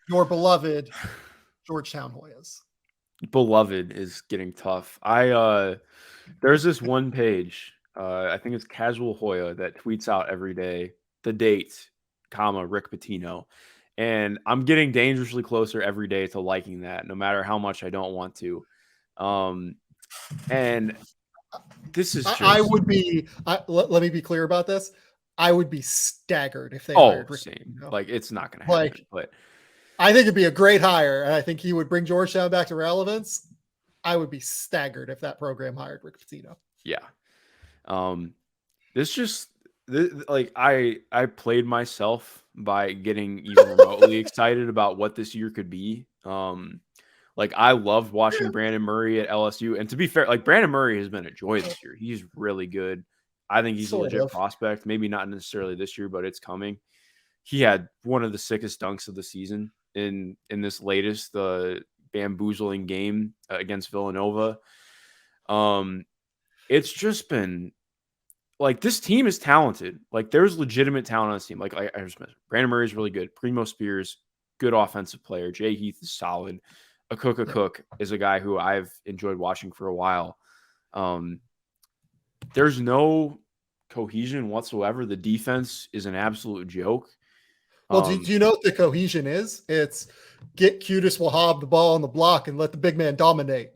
your beloved Georgetown Hoyas. Beloved is getting tough. There's this one page, I think it's Casual Hoya, that tweets out every day the date, comma, Rick Pitino. And I'm getting dangerously closer every day to liking that, no matter how much I don't want to. And this is I just would be. Let me be clear about this. I would be staggered if they hired Rick same. Pitino. Like it's not going to happen. Like, But I think it'd be a great hire, and I think he would bring Georgetown back to relevance. I would be staggered if that program hired Rick Pitino. yeah, this just like I played myself by getting even remotely excited about what this year could be. Like I loved watching Brandon Murray at LSU, and to be fair, like Brandon Murray has been a joy this year. He's really good. I think he's a Sort legit of. prospect. Maybe not necessarily this year, but it's coming. He had one of the sickest dunks of the season in this latest bamboozling game against Villanova. It's just been like this team is talented. Like there's legitimate talent on this team. Like I just mentioned, Brandon Murray is really good. Primo Spears, good offensive player. Jay Heath is solid. Cook is a guy who I've enjoyed watching for a while. There's no cohesion whatsoever. The defense is an absolute joke. Well, do you know what the cohesion is? It's get Qudus Wahab the ball on the block and let the big man dominate.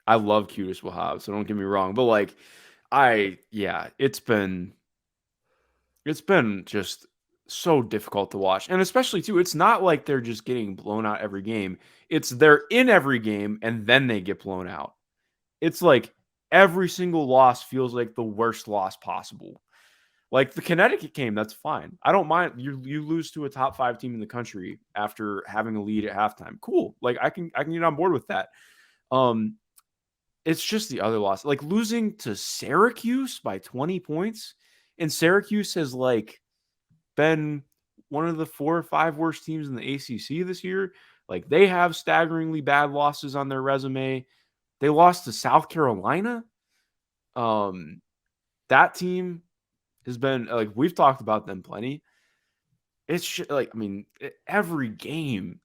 I love Qudus Wahab, so don't get me wrong. But like, it's been just so difficult to watch. And especially too, it's not like they're just getting blown out every game. It's they're in every game and then they get blown out. It's like every single loss feels like the worst loss possible. Like the Connecticut game, that's fine. I don't mind. You lose to a top 5 team in the country after having a lead at halftime. Cool. Like I can get on board with that. It's just the other loss. Like losing to Syracuse by 20 points. And Syracuse has like been one of the 4 or 5 worst teams in the ACC this year. Like they have staggeringly bad losses on their resume. They lost to South Carolina. That team has been like we've talked about them plenty. It's like I mean every game,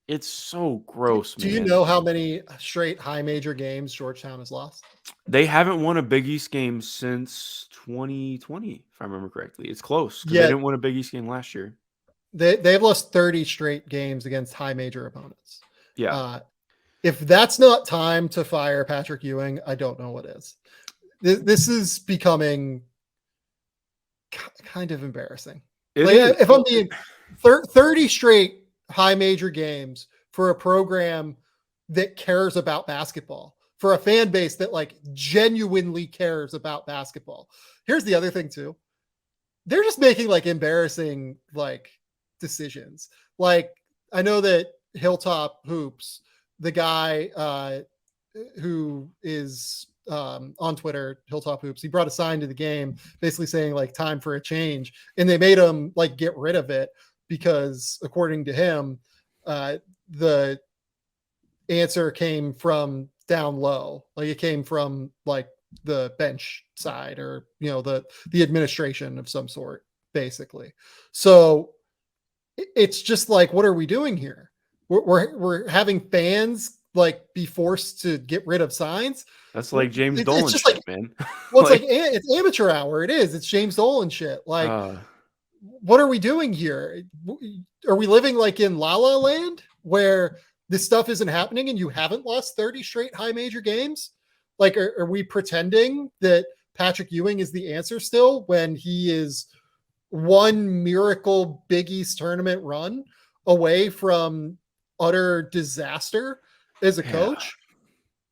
it's so gross. Do you know how many straight high major games Georgetown has lost? They haven't won a Big East game since 2020, if I remember correctly. It's close because Yeah, they didn't win a Big East game last year. They've lost 30 straight games against high major opponents. Yeah. If that's not time to fire Patrick Ewing, I don't know what is. This is becoming kind of embarrassing. If I'm being 30 straight high major games for a program that cares about basketball, for a fan base that like genuinely cares about basketball. Here's the other thing too. They're just making like embarrassing like decisions. Like I know that Hilltop Hoops, the guy who is on Twitter, Hilltop Hoops, he brought a sign to the game basically saying like time for a change, and they made him like get rid of it because according to him, the answer came from down low. Like it came from like the bench side or, you know, the administration of some sort, basically. So it's just like, what are we doing here? We're having fans like be forced to get rid of signs. That's like James Dolan it's just shit, like, man. Well, it's like it's amateur hour. It is. It's James Dolan shit. Like, what are we doing here? Are we living like in La La Land where this stuff isn't happening and you haven't lost 30 straight high major games? Like, are we pretending that Patrick Ewing is the answer still when he is one miracle Big East tournament run away from utter disaster as a coach?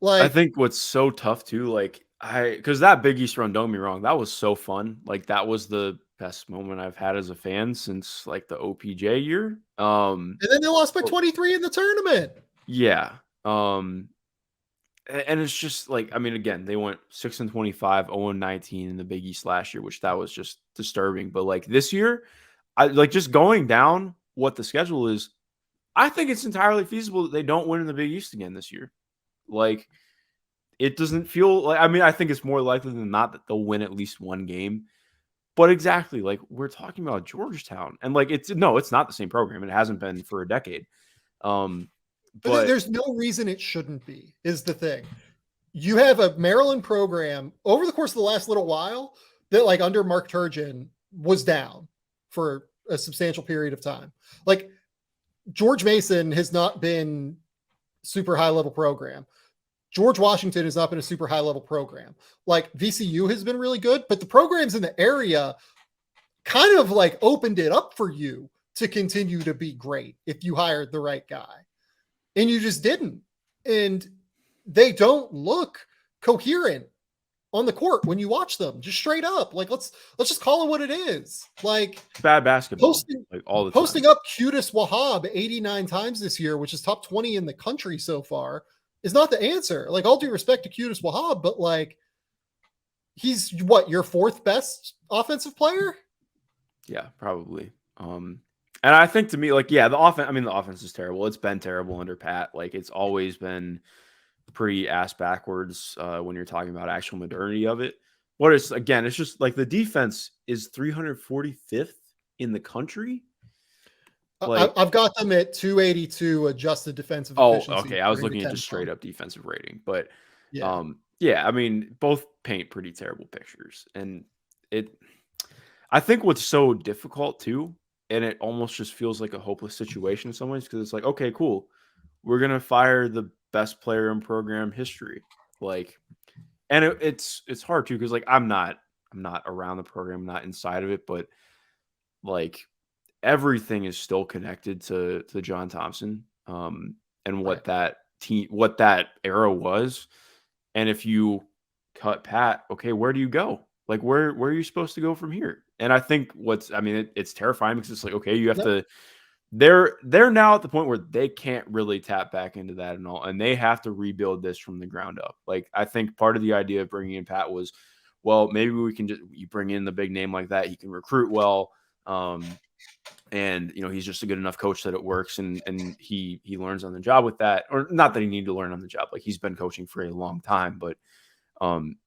Like, I think what's so tough too, like because that Big East run, don't get me wrong, that was so fun. Like that was the best moment I've had as a fan since like the OPJ year. And then they lost by 23 in the tournament. Yeah. And it's just like, I mean, again, they went 6-25, 0-19 in the Big East last year, which that was just disturbing. But like this year, I like just going down what the schedule is. I think it's entirely feasible that they don't win in the Big East again this year. Like, it doesn't feel like, I mean, I think it's more likely than not that they'll win at least one game. But exactly, like, we're talking about Georgetown. And, like, it's not the same program. It hasn't been for a decade. But there's no reason it shouldn't be, is the thing. You have a Maryland program over the course of the last little while that, like, under Mark Turgeon was down for a substantial period of time. Like, George Mason has not been super high level program. George Washington has not been a super high level program. Like, VCU has been really good, but the programs in the area kind of like opened it up for you to continue to be great if you hired the right guy. And you just didn't. And they don't look coherent on the court when you watch them, just straight up. Like, let's just call it what it is. Like, bad basketball, like all the time. Posting up Qudus Wahab 89 times this year, which is top 20 in the country so far, is not the answer. Like, all due respect to Qudus Wahab, but like, he's what, your fourth best offensive player? Yeah, probably. And I think, to me, like, yeah, the offense is terrible. It's been terrible under Pat. Like, it's always been pretty ass backwards when you're talking about actual modernity of it. What is, again, it's just like the defense is 345th in the country. Like, I've got them at 282 adjusted defensive efficiency. Oh, okay. I was looking at just straight up defensive rating, but yeah, I mean, both paint pretty terrible pictures, and I think what's so difficult too, and it almost just feels like a hopeless situation in some ways, because it's like, okay, cool, we're gonna fire the best player in program history, like, and it's hard too, because like I'm not around the program, I'm not inside of it, but like everything is still connected to John Thompson, and what that era was, and if you cut Pat, okay, where do you go? Like, where are you supposed to go from here? And I think it's terrifying, because it's like, okay, you have to. They're now at the point where they can't really tap back into that and all, and they have to rebuild this from the ground up. Like, I think part of the idea of bringing in Pat was, well, maybe we can you bring in the big name like that, he can recruit well, and he's just a good enough coach that it works, and he learns on the job with that, or not that he needed to learn on the job. Like, he's been coaching for a long time, but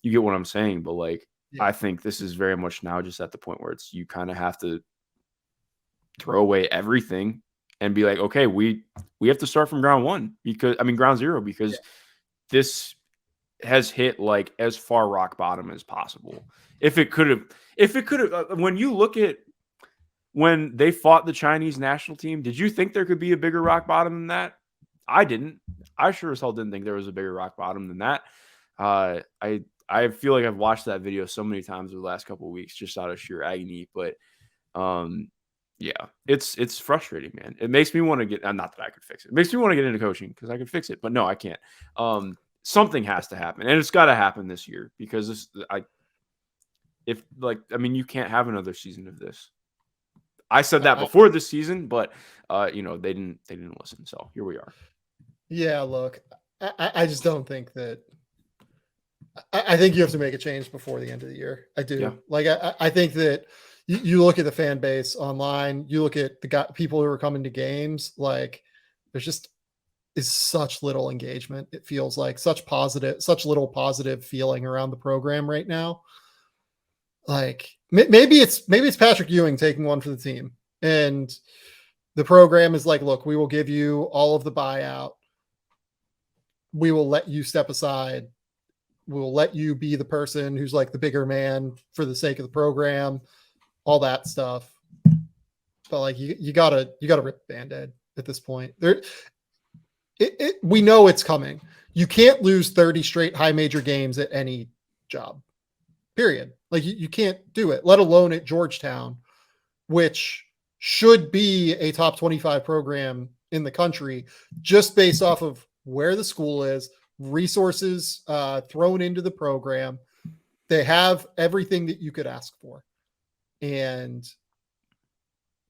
you get what I'm saying. But like, yeah. I think this is very much now just at the point where you kind of have to throw away everything and be like, okay, we have to start from ground zero, because this has hit like as far rock bottom as possible. If it could have, when you look at when they fought the Chinese national team, did you think there could be a bigger rock bottom than that? I didn't. I sure as hell didn't think there was a bigger rock bottom than that. I feel like I've watched that video so many times over the last couple of weeks just out of sheer agony. But yeah, it's frustrating, man. It makes me want to get, not that I could fix it. It makes me want to get into coaching, because I could fix it, but no, I can't. Something has to happen, and it's got to happen this year, because you can't have another season of this. I said that before this season, but they didn't listen. So here we are. Yeah, look, I just don't think that. I think you have to make a change before the end of the year. I do. Yeah. Like, I think that you look at the fan base online, you look at the people who are coming to games, like, there's just is such little engagement. It feels like such little positive feeling around the program right now. Like, maybe it's Patrick Ewing taking one for the team, and the program is like, look, we will give you all of the buyout. We will let you step aside. We'll let you be the person who's like the bigger man for the sake of the program, all that stuff. But like, you gotta rip the Band-Aid at this point. We know it's coming. You can't lose 30 straight high major games at any job, period. Like, you can't do it, let alone at Georgetown, which should be a top 25 program in the country, just based off of where the school is, resources thrown into the program. They have everything that you could ask for. And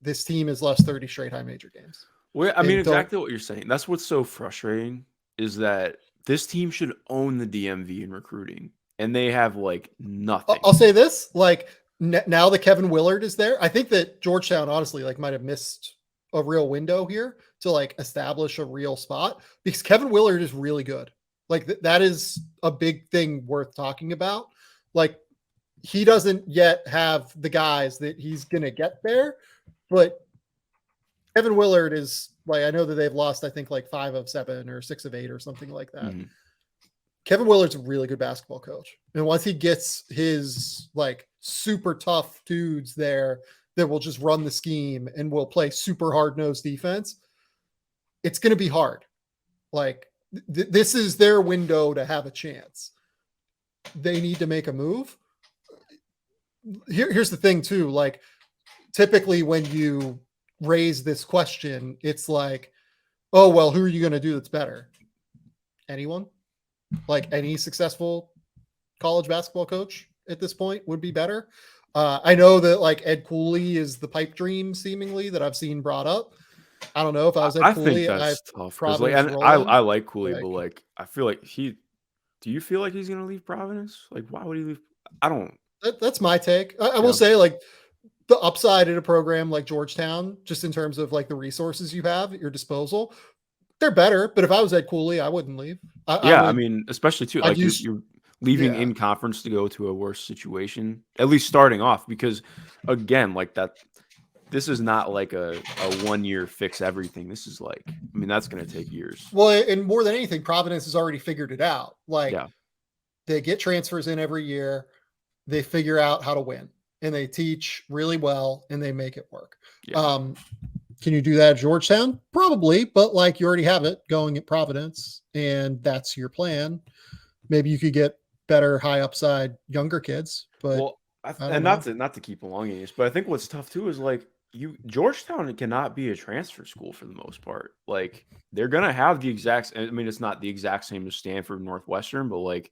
this team has lost 30 straight high major games. Well, I mean, exactly what you're saying. That's what's so frustrating, is that this team should own the DMV in recruiting, and they have like nothing. I'll say this, like, now that Kevin Willard is there, I think that Georgetown honestly like might have missed a real window here to like establish a real spot, because Kevin Willard is really good. Like, that is a big thing worth talking about. Like, he doesn't yet have the guys that he's going to get there, but Kevin Willard is like, I know that they've lost, I think, like 5 of 7 or 6 of 8 or something like that. Mm-hmm. Kevin Willard's a really good basketball coach. And once he gets his like super tough dudes there that will just run the scheme and will play super hard-nosed defense, it's going to be hard. Like this is their window to have a chance. They need to make a move. Here's the thing too. Like typically when you raise this question, it's like, oh, well, who are you going to do that's better? Anyone? Like any successful college basketball coach at this point would be better. I know that like Ed Cooley is the pipe dream seemingly that I've seen brought up. I don't know if I was Ed Cooley. I think that's tough because like, and I like Cooley, but like I feel like do you feel like he's gonna leave Providence? Like why would he leave? I don't. That's my take. I will say like the upside in a program like Georgetown, just in terms of like the resources you have at your disposal, they're better. But if I was Ed Cooley, I wouldn't leave. I mean, especially too, like you're leaving in conference to go to a worse situation, at least starting off, because again, like that, this is not like a 1 year fix everything. This is like, I mean, that's going to take years. Well, and more than anything, Providence has already figured it out. Like they get transfers in every year. They figure out how to win and they teach really well and they make it work. Yeah. Can you do that at Georgetown? Probably, but like you already have it going at Providence and that's your plan. Maybe you could get better high upside younger kids, but not to keep elongating this, but I think what's tough too is like Georgetown cannot be a transfer school for the most part. Like they're going to have the exact, I mean, it's not the exact same as Stanford, Northwestern, but like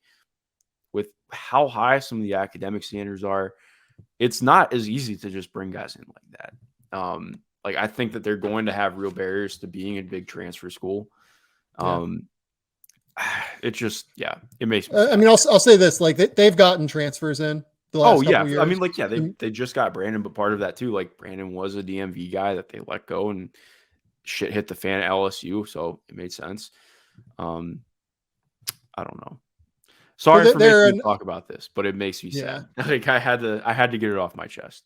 with how high some of the academic standards are, it's not as easy to just bring guys in like that. Like I think that they're going to have real barriers to being a big transfer school. It just, it makes me. I mean, I'll say this: like they've gotten transfers in the last couple years. I mean, like they just got Brandon, but part of that too, like Brandon was a DMV guy that they let go, and shit hit the fan at LSU, so it made sense. I don't know. Sorry for making me talk about this, but it makes me sad. Like I had to get it off my chest.